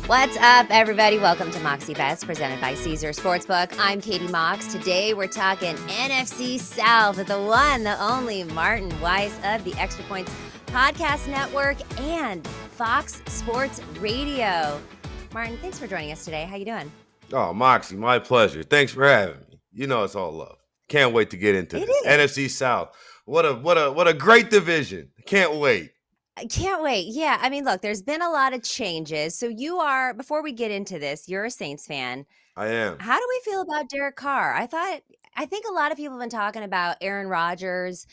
What's up, everybody? Welcome to Moxie Bets, presented by Caesar Sportsbook. I'm Katie Mox. Today, we're talking NFC South with the one, the only Martin Weiss of the Extra Points Podcast Network and Fox Sports Radio. Martin, thanks for joining us today. How you doing? Oh, Moxie, my pleasure. Thanks for having me. You know it's all love. Can't wait to get into this. NFC South. What a great division. Can't wait. I can't wait. Yeah, I mean, look, there's been a lot of changes. So before we get into this, you're a Saints fan. I am. How do we feel about Derek Carr? I think a lot of people have been talking about Aaron Rodgers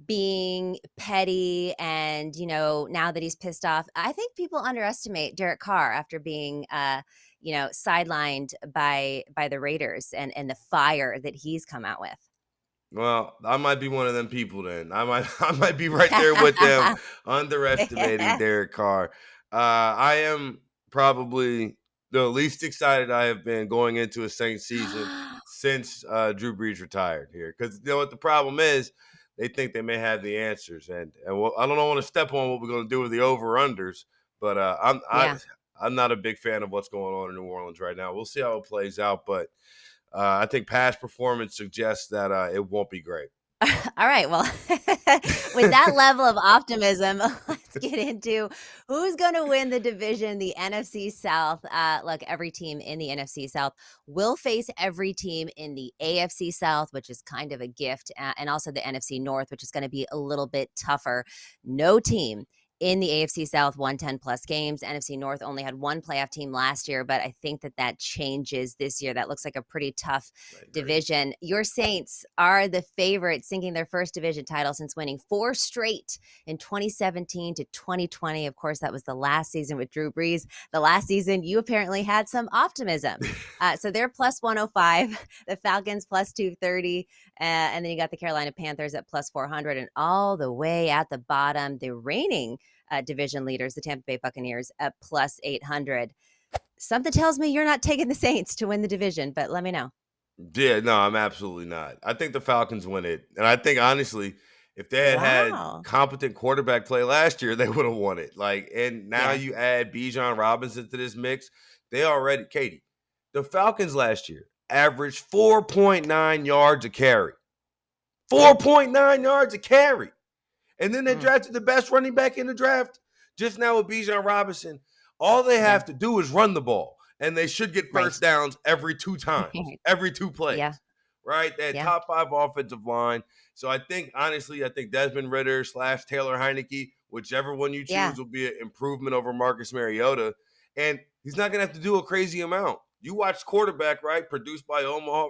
being petty and, now that he's pissed off. I think people underestimate Derek Carr after being sidelined by the Raiders and the fire that he's come out with. Well, I might be one of them people then. I might be right there with them, underestimating Derek Carr. I am probably the least excited I have been going into a Saints season since Drew Brees retired here. Because you know what the problem is? They think they may have the answers. And I don't want to step on what we're going to do with the over-unders, but I'm not a big fan of what's going on in New Orleans right now. We'll see how it plays out, but I think past performance suggests that it won't be great. All right. Well, with that level of optimism, let's get into who's going to win the division, the NFC South. Look, every team in the NFC South will face every team in the AFC South, which is kind of a gift, and also the NFC North, which is going to be a little bit tougher. No team in the AFC South won 10-plus games. NFC North only had one playoff team last year, but I think that changes this year. That looks like a pretty tough division. Your Saints are the favorites, sinking their first division title since winning 4 straight in 2017 to 2020. Of course, that was the last season with Drew Brees. The last season, you apparently had some optimism. So they're plus 105, the Falcons plus 230, and then you got the Carolina Panthers at plus 400, and all the way at the bottom, the reigning division leaders, the Tampa Bay Buccaneers, at plus 800. Something tells me you're not taking the Saints to win the division, but let me know. Yeah, no, I'm absolutely not. I think the Falcons win it. And I think, honestly, if they had competent quarterback play last year, they would have won it. And now you add Bijan Robinson to this mix. Katie, the Falcons last year averaged 4.9 yards a carry. 4.9 yards a carry. And then they drafted the best running back in the draft just now with Bijan Robinson. All they have to do is run the ball, and they should get first downs every 2 times, every 2 plays, right? That top 5 offensive line. So I think, honestly, Desmond Ridder / Taylor Heineke, whichever one you choose, will be an improvement over Marcus Mariota. And he's not going to have to do a crazy amount. You watched Quarterback, right? Produced by Omaha,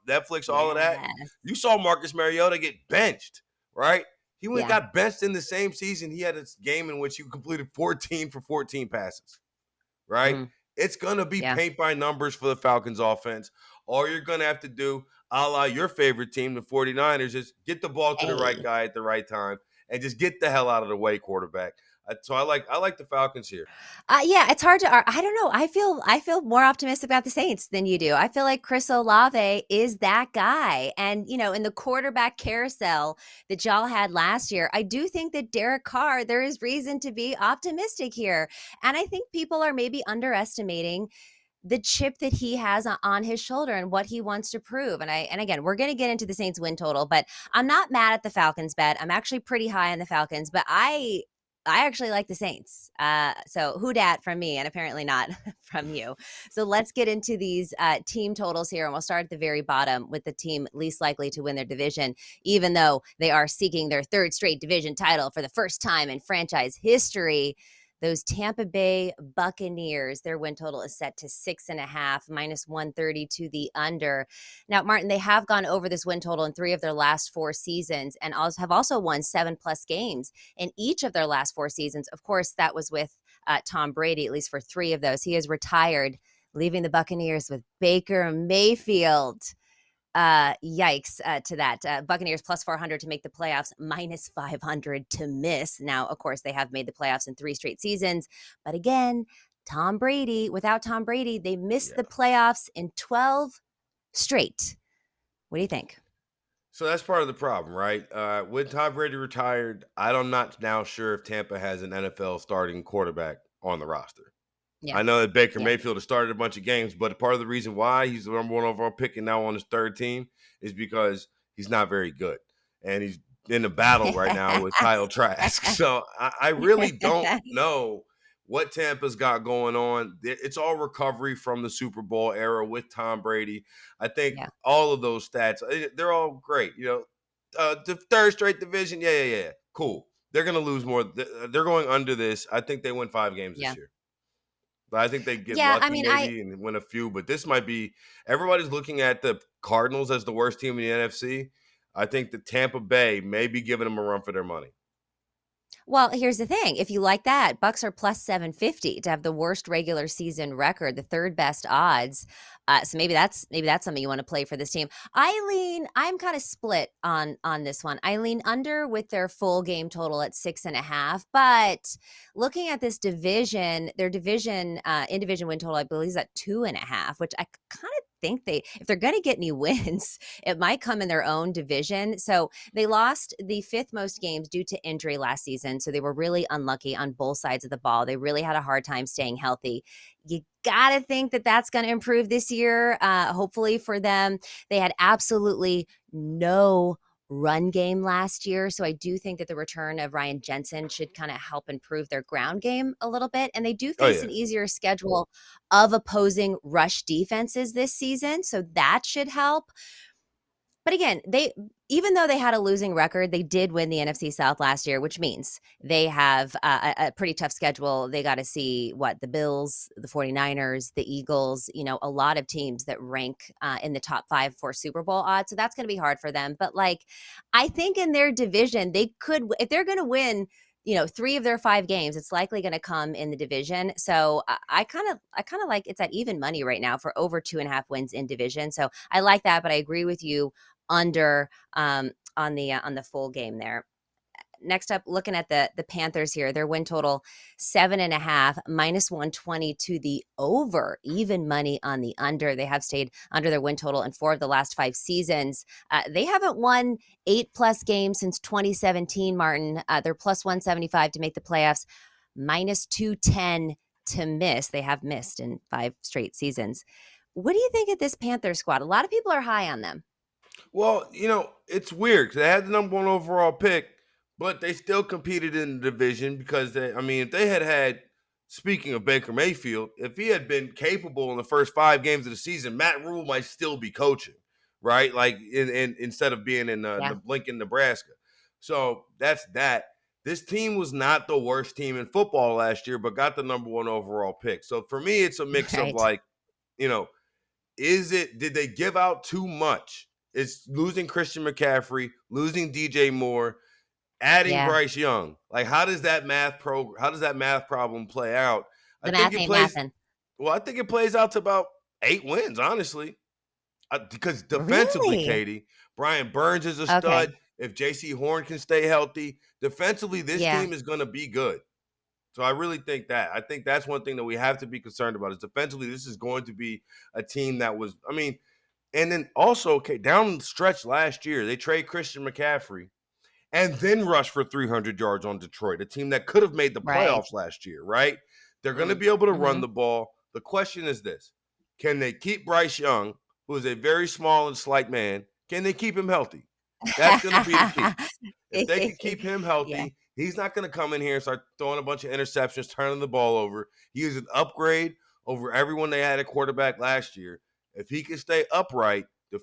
Netflix, all of that. You saw Marcus Mariota get benched, right? He got benched in the same season. He had a game in which he completed 14 for 14 passes, right? It's going to be paint by numbers for the Falcons offense. All you're going to have to do, a la your favorite team, the 49ers, is get the ball to the right guy at the right time and just get the hell out of the way, quarterback. So I like the Falcons here. It's hard to. I don't know. I feel more optimistic about the Saints than you do. I feel like Chris Olave is that guy, and in the quarterback carousel that y'all had last year, I do think that Derek Carr. There is reason to be optimistic here, and I think people are maybe underestimating the chip that he has on his shoulder and what he wants to prove. And again, we're going to get into the Saints win total, but I'm not mad at the Falcons bet. I'm actually pretty high on the Falcons, but I actually like the Saints. So who dat from me, and apparently not from you. So let's get into these team totals here, and we'll start at the very bottom with the team least likely to win their division, even though they are seeking their 3rd straight division title for the first time in franchise history. Those Tampa Bay Buccaneers, their win total is set to 6.5, minus 130 to the under. Now, Martin, they have gone over this win total in 3 of their last 4 seasons and have also won 7+ games in each of their last 4 seasons. Of course, that was with Tom Brady, at least for 3 of those. He has retired, leaving the Buccaneers with Baker Mayfield. Yikes to that. Buccaneers plus 400 to make the playoffs, minus 500 to miss. Now, of course, they have made the playoffs in 3 straight seasons. But again, without Tom Brady, they missed the playoffs in 12 straight. What do you think? So that's part of the problem, right? When Tom Brady retired, I'm not now sure if Tampa has an NFL starting quarterback on the roster. Yeah. I know that Baker Yeah. Mayfield has started a bunch of games, but part of the reason why he's the number one overall pick and now on his third team is because he's not very good. And he's in a battle right now with Kyle Trask. So I really don't know what Tampa's got going on. It's all recovery from the Super Bowl era with Tom Brady. I think Yeah. all of those stats, they're all great. The third straight division, yeah. Cool. They're going to lose more. They're going under this. I think they win 5 games Yeah. this year. But I think they get Yeah, I lucky mean, maybe and win a few. But this might be everybody's looking at the Cardinals as the worst team in the NFC. I think the Tampa Bay may be giving them a run for their money. well, here's the thing. If you like that, Bucks are plus 750 to have the worst regular season record, the third best odds. So maybe that's something you want to play for this team. I'm kind of split on this one. I lean under with their full game total at 6.5. But looking at this division, their division in division win total, I believe is at 2.5, which I kind of think if they're going to get any wins, it might come in their own division. So they lost the 5th most games due to injury last season. So they were really unlucky on both sides of the ball. They really had a hard time staying healthy. You got to think that that's going to improve this year, hopefully for them. They had absolutely no run game last year. So I do think that the return of Ryan Jensen should kind of help improve their ground game a little bit. And they do Oh face yeah. an easier schedule of opposing rush defenses this season. So that should help. But again, even though they had a losing record, they did win the NFC South last year, which means they have a pretty tough schedule. They got to see the Bills, the 49ers, the Eagles, a lot of teams that rank in the top 5 for Super Bowl odds. So that's going to be hard for them. But I think in their division, they could, if they're going to win 3 of their 5 games, it's likely going to come in the division. So I kind of like it's at even money right now for over 2.5 wins in division. So I like that, but I agree with you under on the full game there. Next up, looking at the Panthers here, their win total 7.5 minus 120 to the over, even money on the under. They have stayed under their win total in 4 of the last 5 seasons. They haven't won 8+ games since 2017. Martin, they're plus 175 to make the playoffs, minus 210 to miss. They have missed in 5 straight seasons. What do you think of this Panther squad? A lot of people are high on them. Well, it's weird because they had the number 1 overall pick, but they still competed in the division because if they had, speaking of Baker Mayfield, if he had been capable in the first 5 games of the season, Matt Rule might still be coaching, right? Like instead of being in Yeah. Lincoln, Nebraska. So that's that. This team was not the worst team in football last year, but got the number 1 overall pick. So for me, it's a mix of Right. did they give out too much? It's losing Christian McCaffrey, losing DJ Moore, adding Yeah. Bryce Young. Like, how does that math problem play out? I The think math it ain't plays mathin'. well, I think it plays out to about 8 wins, honestly. Because defensively, Really? Katie, Brian Burns is a Okay. stud. If JC Horn can stay healthy, defensively, this Yeah. team is going to be good. So I really think that. I think that's one thing that we have to be concerned about is defensively, this is going to be a team that was, and then also, okay, down the stretch last year, they trade Christian McCaffrey and then rush for 300 yards on Detroit, a team that could have made the Right. playoffs last year, right? They're going to Mm. be able to run Mhm. the ball. The question is this: can they keep Bryce Young, who is a very small and slight man, can they keep him healthy? That's going to be the key. If they can keep him Yeah. healthy, he's not going to come in here and start throwing a bunch of interceptions, turning the ball over. He is an upgrade over everyone they had at quarterback last year. If he can stay upright, the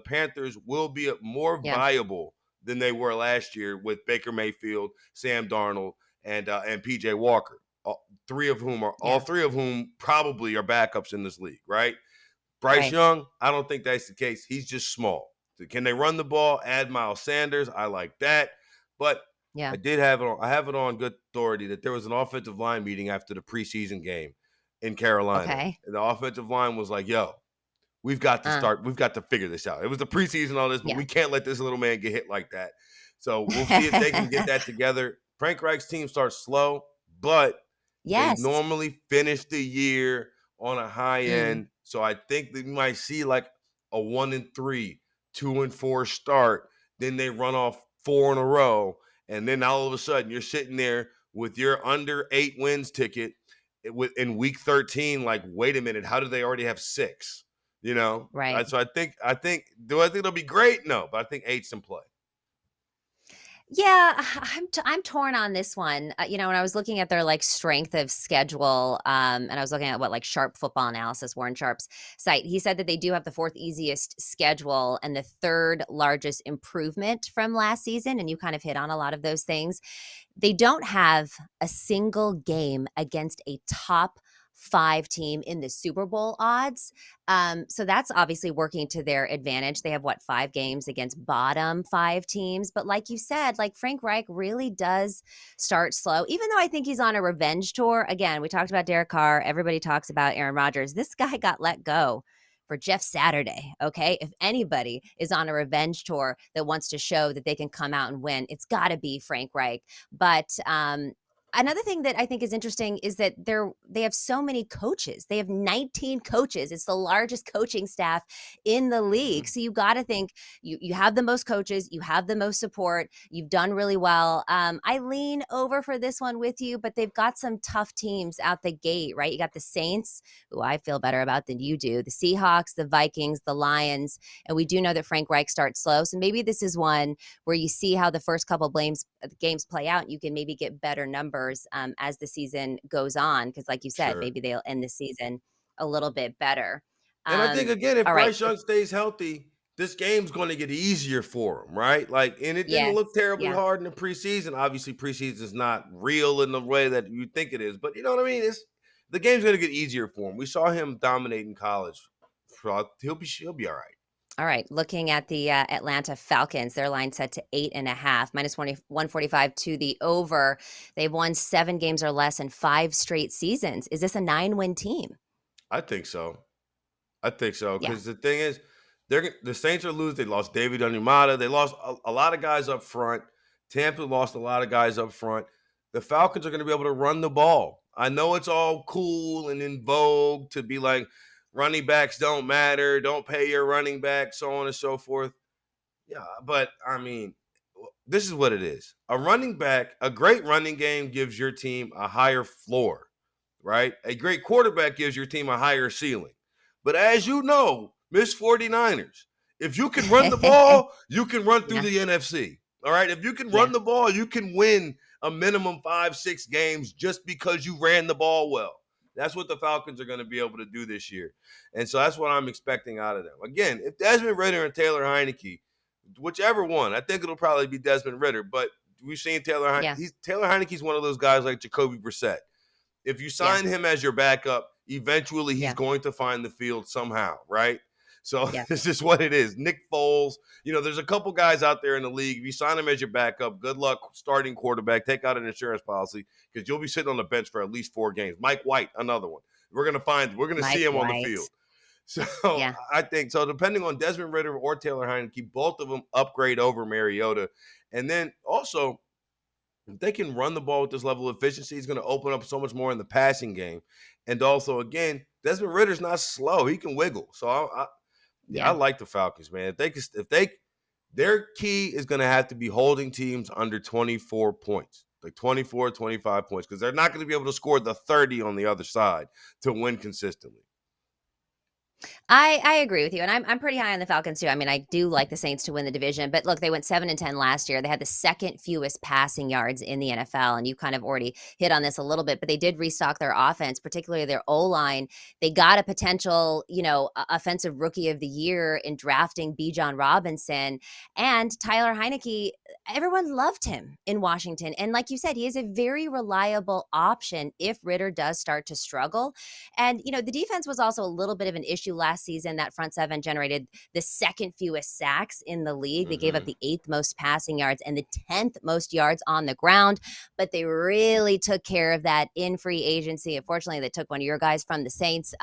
Panthers will be more Yeah. viable than they were last year with Baker Mayfield, Sam Darnold, and PJ Walker. All three of whom probably are backups in this league, right? Bryce Right. Young, I don't think that's the case. He's just small. Can they run the ball? Add Miles Sanders. I like that. But Yeah. I have it on good authority that there was an offensive line meeting after the preseason game in Carolina. Okay. And the offensive line was like, yo, we've got to figure this out. It was the preseason, all this, but Yeah. we can't let this little man get hit like that. So we'll see if they can get that together. Frank Reich's team starts slow, but they Yes. normally finish the year on a high Mm. end. So I think that you might see like a 1-3, 2-4 start. Then they run off 4 in a row. And then all of a sudden you're sitting there with your under 8 wins ticket in week 13, like, wait a minute, how do they already have 6? You know, Right. so do I think it'll be great? No, but I think 8's in play. Yeah, I'm torn on this one. When I was looking at their like strength of schedule, and I was looking at what like Sharp Football Analysis, Warren Sharp's site, he said that they do have the 4th easiest schedule and the 3rd largest improvement from last season. And you kind of hit on a lot of those things. They don't have a single game against a top 5 team in the Super Bowl odds. So that's obviously working to their advantage. They have 5 games against bottom 5 teams. But like you said, like Frank Reich really does start slow, even though I think he's on a revenge tour. Again, we talked about Derek Carr. Everybody talks about Aaron Rodgers. This guy got let go for Jeff Saturday. Okay. If anybody is on a revenge tour that wants to show that they can come out and win, it's got to be Frank Reich. But another thing that I think is interesting is that they have so many coaches. They have 19 coaches. It's the largest coaching staff in the league. So you got to think you have the most coaches, you have the most support, you've done really well. I lean over for this one with you, but they've got some tough teams out the gate, right? You got the Saints, who I feel better about than you do, the Seahawks, the Vikings, the Lions, and we do know that Frank Reich starts slow. So maybe this is one where you see how the first couple games play out, and you can maybe get better numbers as the season goes on. Because like you said, Sure. maybe they'll end the season a little bit better. And I think, again, if All right. Bryce Young stays healthy, this game's going to get easier for him, right? Like, and it didn't Yes. look terribly Yeah. hard in the preseason. Obviously, preseason is not real in the way that you think it is, but you know what I mean? The game's going to get easier for him. We saw him dominate in college. So he'll be all right. All right. Looking at the Atlanta Falcons, their line set to 8.5, minus 145 to the over. They've won 7 games or less in 5 straight seasons. Is this a 9-win team? I think so. I think so, Yeah. because the thing is, the Saints are losing. They lost David Onyemata. They lost a lot of guys up front. Tampa lost a lot of guys up front. The Falcons are going to be able to run the ball. I know it's all cool and in vogue to be like, running backs don't matter, don't pay your running back, so on and so forth. Yeah, but I mean, this is what it is. A great running game gives your team a higher floor, right? A great quarterback gives your team a higher ceiling. But as you know, Miss 49ers, if you can run the ball, you can run through Yeah. the NFC. All right. If you can Yeah. run the ball, you can win a minimum 5-6 games just because you ran the ball well. That's what the Falcons are going to be able to do this year. And so that's what I'm expecting out of them. Again, if Desmond Ridder and Taylor Heineke, whichever one, I think it'll probably be Desmond Ridder, but we've seen Taylor Heineke's one of those guys like Jacoby Brissett. If you sign him as your backup, eventually he's going to find the field somehow, right? So it's just what it is. Nick Foles, there's a couple guys out there in the league. If you sign him as your backup, good luck starting quarterback. Take out an insurance policy because you'll be sitting on the bench for at least 4 games. Mike White, another one. We're going to see him on the field. So I think so. Depending on Desmond Ridder or Taylor Heineke, both of them upgrade over Mariota. And then also, if they can run the ball with this level of efficiency, it's going to open up so much more in the passing game. And also, again, Desmond Ritter's not slow; he can wiggle. So I like the Falcons, man. Their key is going to have to be holding teams under 24 points, like 24, 25 points, because they're not going to be able to score the 30 on the other side to win consistently. I agree with you, and I'm pretty high on the Falcons too. I mean, I do like the Saints to win the division, but look, they went 7-10 last year. They had the second fewest passing yards in the NFL, and you kind of already hit on this a little bit. But they did restock their offense, particularly their O-line. They got a potential, offensive rookie of the year in drafting Bijan Robinson and Tyler Heineke. Everyone loved him in Washington, and like you said, he is a very reliable option if Ridder does start to struggle. And the defense was also a little bit of an issue last season. That front seven generated the second fewest sacks in the league. They gave up the 8th most passing yards and the 10th most yards on the ground, but they really took care of that in free agency. Unfortunately, they took one of your guys from the Saints,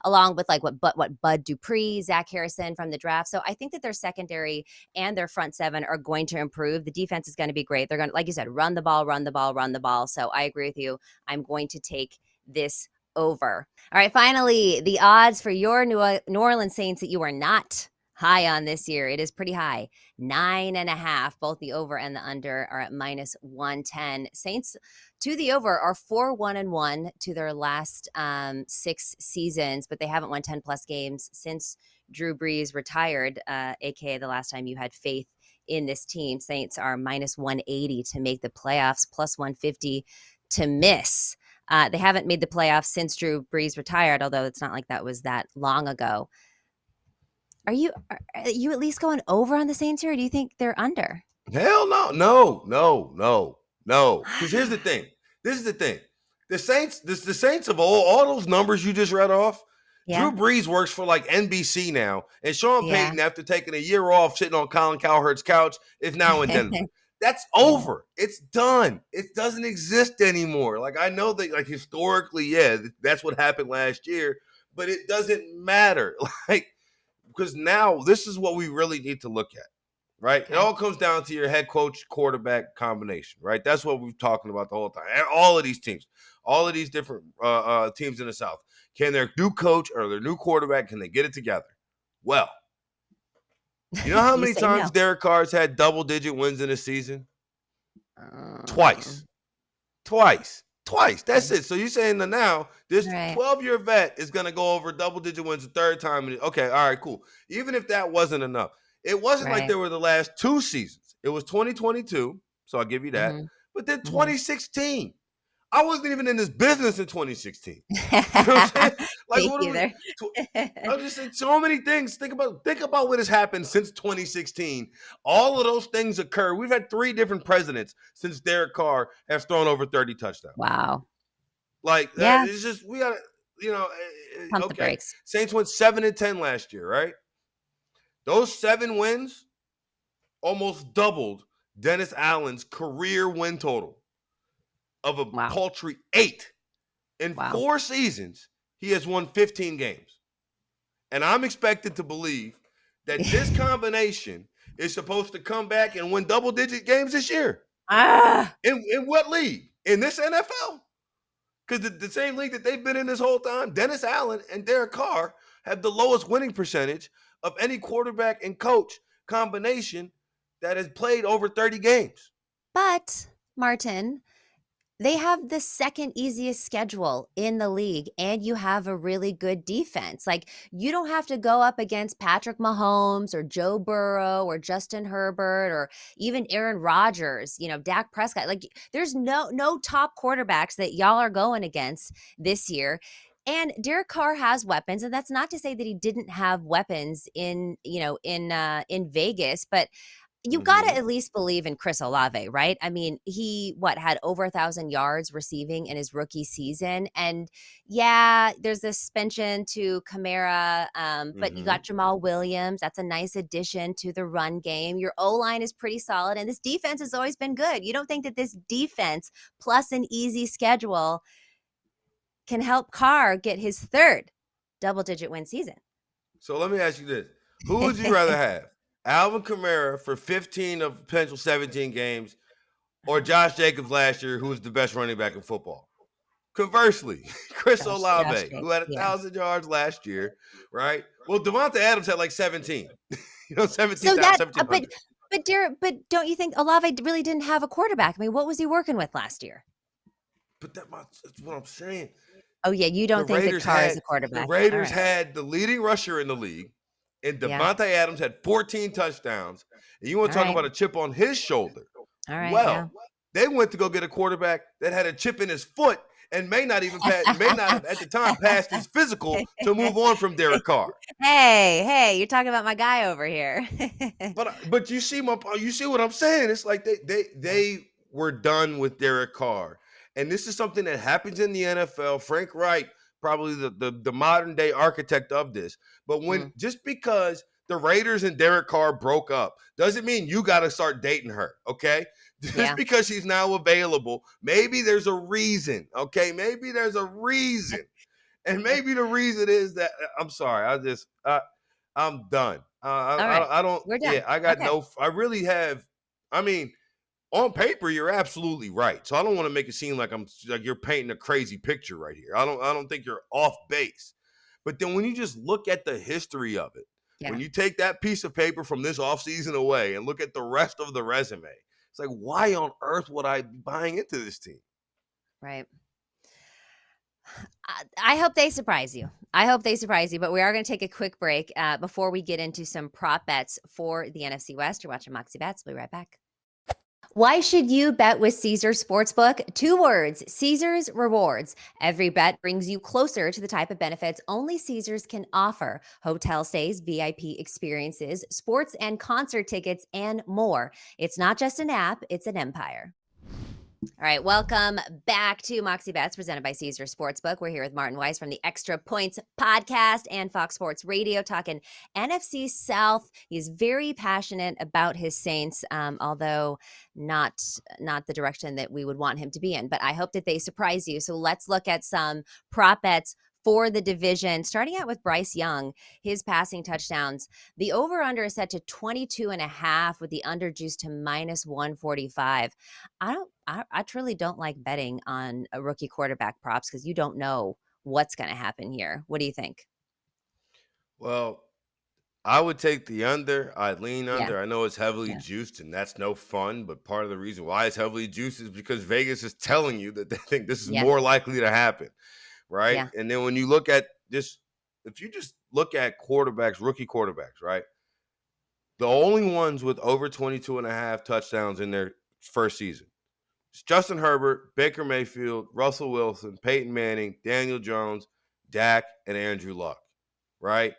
along with like what Bud Dupree, Zach Harrison from the draft. So I think that their secondary and their front seven are going to improve. The defense is going to be great. They're going to, like you said, run the ball, run the ball, run the ball. So I agree with you. I'm going to take this over. All right, finally, the odds for your New Orleans Saints that you are not high on this year. It is pretty high. 9.5. Both the over and the under are at -110. Saints to the over are 4-1-1 to their last 6 seasons, but they haven't won 10 plus games since Drew Brees retired, aka the last time you had faith in this team. Saints are -180 to make the playoffs, +150 to miss. They haven't made the playoffs since Drew Brees retired, although it's not like that was that long ago. Are you at least going over on the Saints here, or do you think they're under? Hell no, no. Because here's the thing. This is the thing. The Saints of all those numbers you just read off. Yeah. Drew Brees works for like NBC now, and Sean Yeah. Payton, after taking a year off sitting on Colin Cowherd's couch, is now in Denver. That's over. It's done. It doesn't exist anymore. Like, I know that, like, historically, yeah, that's what happened last year, but it doesn't matter. Like, because now this is what we really need to look at, right? Okay. It all comes down to your head coach quarterback combination, right? That's what we're talking about the whole time. And all of these teams, all of these different teams in the South, can their new coach or their new quarterback, can they get it together? Well, you know how many times Derek Carr's had double-digit wins in a season? Twice. That's it. So you're saying that now this 12-year vet is going to go over double-digit wins the third time. Okay, all right, cool. Even if that wasn't enough, it wasn't like there were the last 2 seasons. It was 2022, so I'll give you that. But then 2016. I wasn't even in this business in 2016. You know what I'm saying? Like, I'm just saying so many things. Think about what has happened since 2016. All of those things occur. We've had 3 different presidents since Derek Carr has thrown over 30 touchdowns. Wow. Like, it's just, we got to, pump the brakes. Saints went 7-10 last year, right? Those 7 wins almost doubled Dennis Allen's career win total of a paltry 8. In 4 seasons, he has won 15 games. And I'm expected to believe that this combination is supposed to come back and win double-digit games this year. In what league? In this NFL? Because the same league that they've been in this whole time, Dennis Allen and Derek Carr have the lowest winning percentage of any quarterback and coach combination that has played over 30 games. But, Martin, they have the second easiest schedule in the league, and you have a really good defense. Like, you don't have to go up against Patrick Mahomes or Joe Burrow or Justin Herbert or even Aaron Rodgers, Dak Prescott. Like, there's no top quarterbacks that y'all are going against this year. And Derek Carr has weapons, and that's not to say that he didn't have weapons in Vegas, but you got to at least believe in Chris Olave, right? I mean, he had over 1,000 yards receiving in his rookie season. And there's this suspension to Kamara, but you got Jamal Williams. That's a nice addition to the run game. Your O-line is pretty solid, and this defense has always been good. You don't think that this defense plus an easy schedule can help Carr get his 3rd double-digit win season? So let me ask you this. Who would you rather have? Alvin Kamara for 15 of potential 17 games, or Josh Jacobs last year, who was the best running back in football? Conversely, Chris Olave, who had 1,000 yards last year, right? Well, Devontae Adams had like 17. 17,000. But don't you think Olave really didn't have a quarterback? I mean, what was he working with last year? But that's what I'm saying. Oh, yeah, you don't think that Carr is a quarterback. The Raiders had the leading rusher in the league, and Devontae Adams had 14 touchdowns. And you want to talk about a chip on his shoulder. All right. They went to go get a quarterback that had a chip in his foot and may not have at the time passed his physical to move on from Derek Carr. Hey, you're talking about my guy over here. but you see what I'm saying? It's like they were done with Derek Carr. And this is something that happens in the NFL. Frank Reich, probably the modern day architect of this. But just because the Raiders and Derek Carr broke up doesn't mean you got to start dating her, okay? Just because she's now available, maybe there's a reason, okay? Maybe there's a reason. And maybe the reason is that, I'm sorry, I'm done. I don't, we're done. I really have, I mean, on paper, you're absolutely right. So I don't want to make it seem like you're painting a crazy picture right here. I don't think you're off base. But then when you just look at the history of it, When you take that piece of paper from this offseason away and look at the rest of the resume, it's like, why on earth would I be buying into this team? Right. I hope they surprise you. I hope they surprise you, but we are going to take a quick break before we get into some prop bets for the NFC West. You're watching Moxie Bets. We'll be right back. Why should you bet with Caesars Sportsbook? 2 words, Caesars Rewards. Every bet brings you closer to the type of benefits only Caesars can offer. Hotel stays, VIP experiences, sports and concert tickets, and more. It's not just an app, it's an empire. All right, welcome back to Moxie Bets, presented by Caesars Sportsbook. We're here with Martin Weiss from the Extra Points podcast and Fox Sports Radio, talking NFC South. He's very passionate about his Saints, although not the direction that we would want him to be in. But I hope that they surprise you. So let's look at some prop bets for the division, starting out with Bryce Young, his passing touchdowns. The over-under is set to 22.5 with the under juiced to -145. I truly don't like betting on a rookie quarterback props because you don't know what's going to happen here. What do you think? Well, I would take the under. I'd lean under. Yeah. I know it's heavily juiced, and that's no fun. But part of the reason why it's heavily juiced is because Vegas is telling you that they think this is more likely to happen, right? Yeah. And then when you look at this, if you just look at quarterbacks, rookie quarterbacks, right? The only ones with over 22.5 touchdowns in their first season. It's Justin Herbert, Baker Mayfield, Russell Wilson, Peyton Manning, Daniel Jones, Dak, and Andrew Luck, right?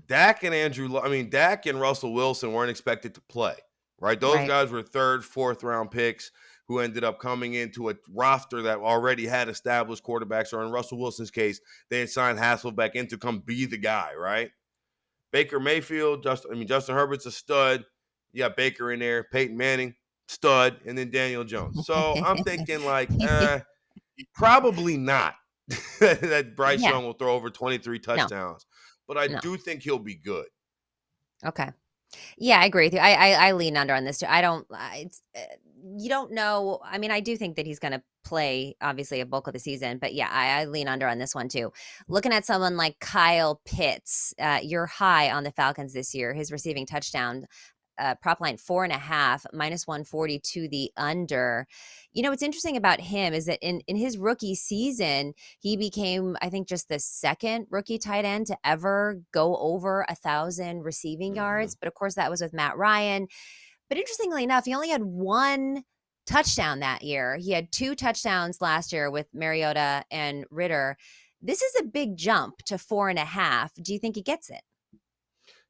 Dak and Russell Wilson weren't expected to play, right? Those guys were 3rd, 4th round picks who ended up coming into a roster that already had established quarterbacks, or in Russell Wilson's case, they had signed Hasselbeck in to come be the guy, right? Baker Mayfield, Justin Herbert's a stud. You got Baker in there, Peyton Manning, stud, and then Daniel Jones. So I'm thinking probably not that Bryce Young will throw over 23 touchdowns. But I do think he'll be good. Okay. Yeah, I agree with you. I lean under on this too. You don't know. I mean, I do think that he's going to play, obviously, a bulk of the season. But yeah, I lean under on this one too. Looking at someone like Kyle Pitts, you're high on the Falcons this year. His receiving touchdown prop line 4.5, -140 to the under. You know, what's interesting about him is that in his rookie season, he became, I think, just the 2nd rookie tight end to ever go over 1,000 receiving yards. But of course, that was with Matt Ryan. But interestingly enough, he only had 1 touchdown that year. He had 2 touchdowns last year with Mariota and Ritter. This is a big jump to 4.5. Do you think he gets it?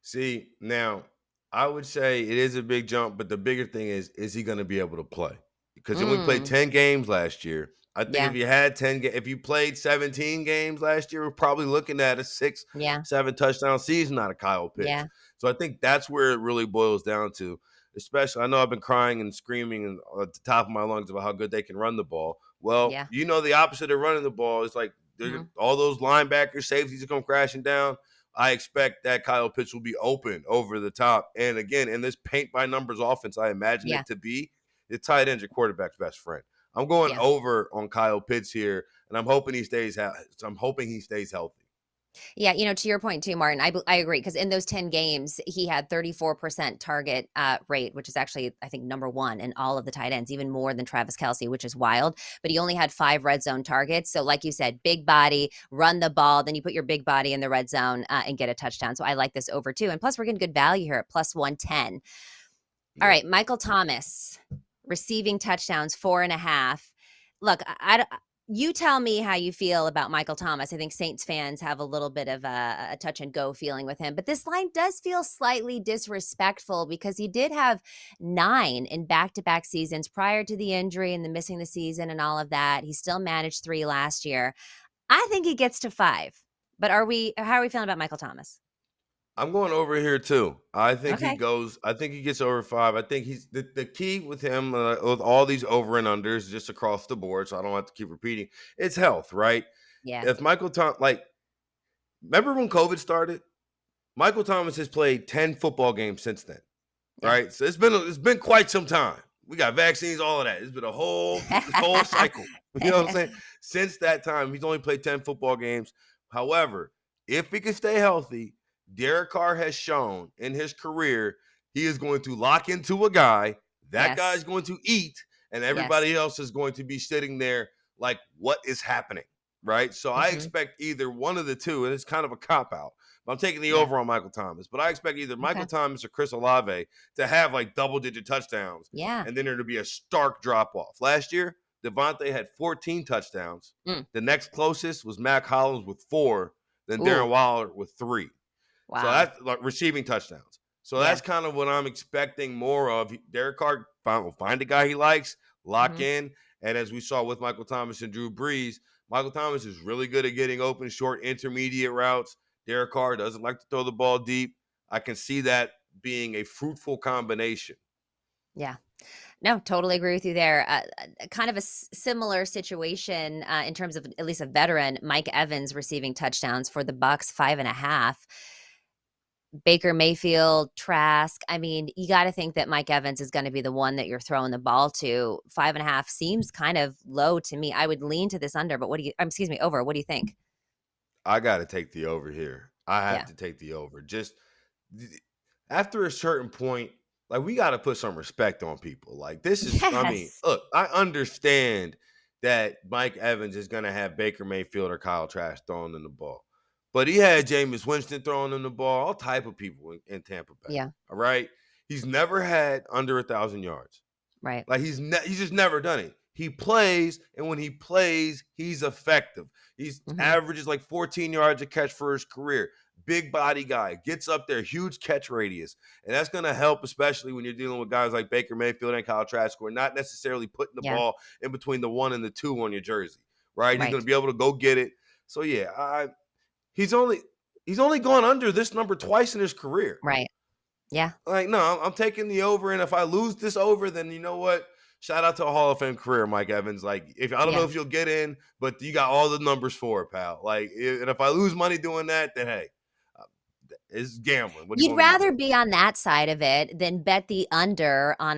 See, now, I would say it is a big jump, but the bigger thing is he going to be able to play? Because he only played 10 games last year. I think if you had 10, if you played 17 games last year, we're probably looking at a 6, 7 touchdown season out of Kyle Pitts. Yeah. So I think that's where it really boils down to. Especially, I know I've been crying and screaming at the top of my lungs about how good they can run the ball. Well, you know, the opposite of running the ball is like all those linebackers, safeties are come crashing down. I expect that Kyle Pitts will be open over the top. And again, in this paint by numbers offense, I imagine it to be, the tight end's your quarterback's best friend. I'm going over on Kyle Pitts here, and I'm hoping he stays healthy. Yeah, you know, to your point too, Martin, I agree, because in those 10 games, he had 34% target rate, which is actually, I think, number 1 in all of the tight ends, even more than Travis Kelce, which is wild. But he only had 5 red zone targets. So like you said, big body, run the ball, then you put your big body in the red zone and get a touchdown. So I like this over too. And plus, we're getting good value here at +110. All right, Michael Thomas, receiving touchdowns, 4.5. Look, you tell me how you feel about Michael Thomas. I think Saints fans have a little bit of a touch and go feeling with him, but this line does feel slightly disrespectful because he did have 9 in back-to-back seasons prior to the injury and the missing the season and all of that. He still managed 3 last year. I think he gets to 5, but how are we feeling about Michael Thomas? I'm going over here too. I think he gets over 5. I think he's the key with him, with all these over and unders just across the board. So I don't have to keep repeating. It's health, right? Yeah. If Michael Thomas, remember when COVID started? Michael Thomas has played 10 football games since then, right? So it's been quite some time. We got vaccines, all of that. It's been a whole cycle. You know what I'm saying? Since that time, he's only played 10 football games. However, if he can stay healthy, Derek Carr has shown in his career he is going to lock into a guy. That guy is going to eat, and everybody else is going to be sitting there like, what is happening, right? So I expect either one of the two, and it's kind of a cop-out. I'm taking the over on Michael Thomas, but I expect either Michael Thomas or Chris Olave to have like double-digit touchdowns, and then there to be a stark drop-off. Last year, Devontae had 14 touchdowns. The next closest was Mac Hollins with 4, then Darren Waller with 3. Wow. So that's like receiving touchdowns. So that's kind of what I'm expecting more of. Derek Carr will find a guy he likes, lock in. And as we saw with Michael Thomas and Drew Brees, Michael Thomas is really good at getting open, short, intermediate routes. Derek Carr doesn't like to throw the ball deep. I can see that being a fruitful combination. Yeah. No, totally agree with you there. Kind of a similar situation in terms of at least a veteran, Mike Evans receiving touchdowns for the Bucs, 5.5. Baker Mayfield, Trask. I mean, you got to think that Mike Evans is going to be the one that you're throwing the ball to. 5.5 seems kind of low to me. I would lean to this under, but over. What do you think? I got to take the over here. I have to take the over. Just after a certain point, like, we got to put some respect on people. Like, this is, I mean, look, I understand that Mike Evans is going to have Baker Mayfield or Kyle Trask throwing in the ball. But he had Jameis Winston throwing in the ball, all type of people in Tampa Bay. Yeah. All right. He's never had under 1,000 yards. Right. Like, he's just never done it. He plays, and when he plays, he's effective. He's averages like 14 yards a catch for his career. Big body guy, gets up there, huge catch radius. And that's going to help, especially when you're dealing with guys like Baker Mayfield and Kyle Trask, who are not necessarily putting the ball in between the 1 and the 2 on your jersey. Right? He's going to be able to go get it. So, yeah, He's only gone under this number twice in his career. Right. Yeah. Like, no, I'm taking the over, and if I lose this over, then you know what? Shout out to a Hall of Fame career, Mike Evans. Like, I don't know if you'll get in, but you got all the numbers for it, pal. Like, and if I lose money doing that, then hey, it's gambling. You'd rather be on that side of it than bet the under on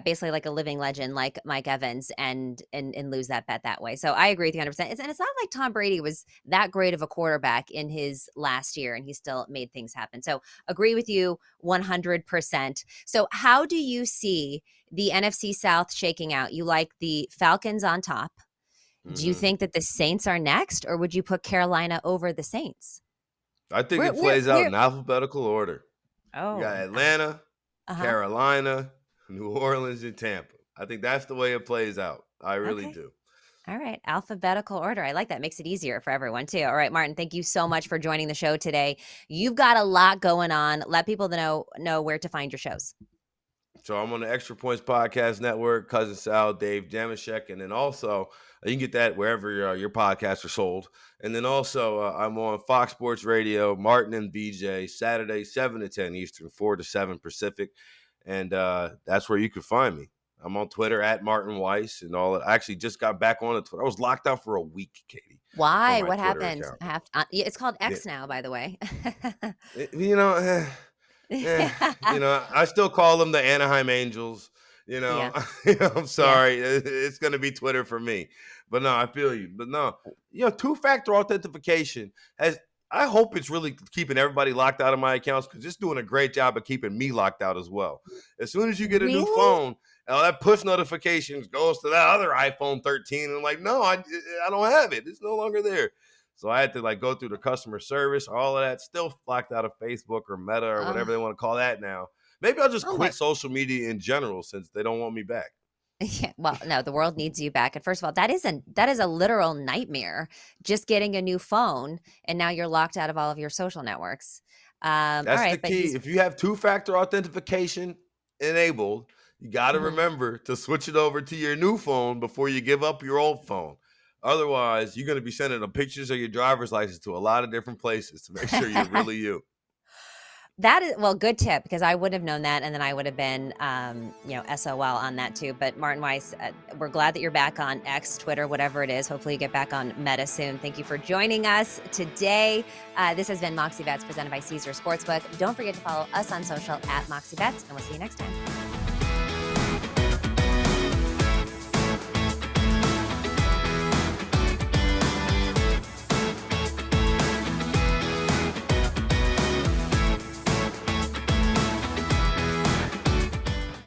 basically like a living legend like Mike Evans and lose that bet that way. So I agree with you 100%. And it's not like Tom Brady was that great of a quarterback in his last year, and he still made things happen. So agree with you 100%. So how do you see the NFC South shaking out? You like the Falcons on top. Do you think that the Saints are next, or would you put Carolina over the Saints? I think it plays out in alphabetical order. Oh, you got Atlanta, Carolina, New Orleans, and Tampa. I think that's the way it plays out. I really do. All right. Alphabetical order. I like that. Makes it easier for everyone too. All right, Martin, thank you so much for joining the show today. You've got a lot going on. Let people know where to find your shows. So I'm on the Extra Points Podcast Network, Cousin Sal, Dave Damashek, and then also you can get that wherever your podcasts are sold. And then also I'm on Fox Sports Radio, Martin and BJ, Saturday, 7 to 10 Eastern, 4 to 7 Pacific. And that's where you can find me. I'm on Twitter at Martin Weiss and all that. I actually just got back on Twitter. I was locked out for a week, Katie. Why? What happened? It's called X now, by the way. I still call them the Anaheim Angels. I'm sorry. It's going to be Twitter for me. But no, I feel you. But no, two-factor authentication I hope it's really keeping everybody locked out of my accounts, because it's doing a great job of keeping me locked out as well. As soon as you get a new phone, that push notifications goes to that other iPhone 13. And I'm like, no, I don't have it. It's no longer there. So I had to go through the customer service, all of that, still locked out of Facebook or Meta or whatever they want to call that now. Maybe I'll just quit social media in general, since they don't want me back. Yeah, well, no, the world needs you back. And first of all, that is a literal nightmare, just getting a new phone, and now you're locked out of all of your social networks. That's the key. If you have two-factor authentication enabled, you got to remember to switch it over to your new phone before you give up your old phone. Otherwise, you're going to be sending them pictures of your driver's license to a lot of different places to make sure you're really you. That is, good tip, because I would have known that, and then I would have been, SOL on that too. But Martin Weiss, we're glad that you're back on X, Twitter, whatever it is. Hopefully you get back on Meta soon. Thank you for joining us today. This has been Moxie Bets presented by Caesar Sportsbook. Don't forget to follow us on social at Moxie Bets, and we'll see you next time.